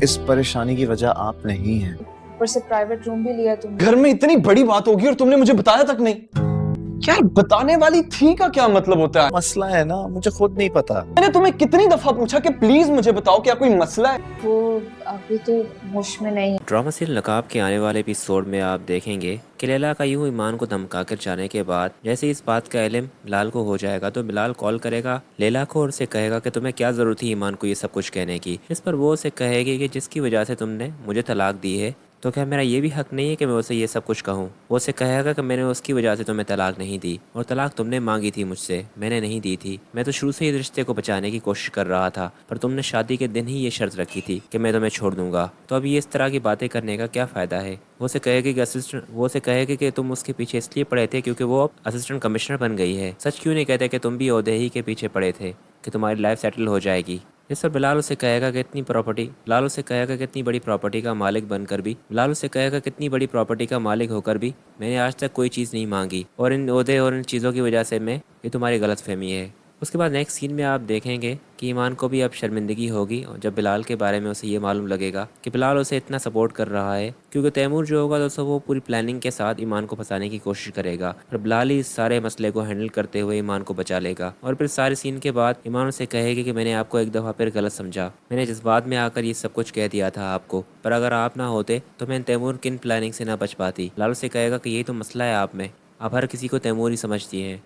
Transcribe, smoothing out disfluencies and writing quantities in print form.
इस परेशानी की वजह आप नहीं हैं। ऊपर से प्राइवेट रूम भी लिया तुमने। घर में इतनी बड़ी बात होगी और तुमने मुझे बताया तक नहीं। यार बताने वाली थी का क्या मतलब होता है? मसला है ना, मुझे खुद नहीं पता। मैंने तुम्हें कितनी दफा पूछा कि प्लीज मुझे बताओ क्या कोई मसला है? वो अभी तो होश में नहीं है। ड्रामा सीरियल नकाब के आने वाले एपिसोड में आप देखेंगे कि लैला का यूं ईमान को धमका कर जाने के बाद जैसे इस बात का इल्म बिलाल को हो जाएगा तो बिलाल कॉल करेगा लैला को और उसे कहेगा कि तुम्हें क्या जरूरत थी ईमान को ये सब कुछ कहने की। इस पर वो उसे कहेगी कि जिसकी वजह से तुमने मुझे तलाक दी है तो क्या मेरा ये भी हक नहीं है कि मैं उसे ये सब कुछ कहूँ। वो उसे कहेगा कि मैंने उसकी वजह से तुम्हें तलाक नहीं दी और तलाक तुमने मांगी थी मुझसे, मैंने नहीं दी थी। मैं तो शुरू से ही रिश्ते को बचाने की कोशिश कर रहा था पर तुमने शादी के दिन ही ये शर्त रखी थी कि मैं तुम्हें छोड़ दूंगा। तो अब ये इस तरह की बातें करने का क्या फ़ायदा है। वो उसे कहेगी कि तुम उसके पीछे इसलिए पड़े थे क्योंकि वो अब असिस्टेंट कमिश्नर बन गई है। सच क्यों नहीं कहते कि तुम भी ओहदे ही के पीछे पड़े थे कि तुम्हारी लाइफ सेटल हो जाएगी। इस पर बिलाल उसे कहेगा कि इतनी बड़ी प्रॉपर्टी का मालिक होकर भी मैंने आज तक कोई चीज़ नहीं मांगी और इन ओहदे और इन चीज़ों की वजह से मैं ये तुम्हारी गलतफहमी है। उसके बाद नेक्स्ट सीन में आप देखेंगे कि ईमान को भी अब शर्मिंदगी होगी और जब बिलाल के बारे में उसे ये मालूम लगेगा कि बिलाल उसे इतना सपोर्ट कर रहा है क्योंकि तैमूर जो होगा दोस्तों वो पूरी प्लानिंग के साथ ईमान को फंसाने की कोशिश करेगा पर बिलाल ही इस सारे मसले को हैंडल करते हुए ईमान को बचा लेगा। और फिर सारे सीन के बाद ईमान उसे कहेगी कि मैंने आपको एक दफ़ा फिर गलत समझा, मैंने जज्बात में आकर ये सब कुछ कह दिया था आपको, पर अगर आप ना होते तो मैं तैमूर की इन प्लानिंग से ना बच पाती। बिलाल उसे कहेगा कि यही तो मसला है आप में, आप हर किसी को तैमूर ही समझती हैं।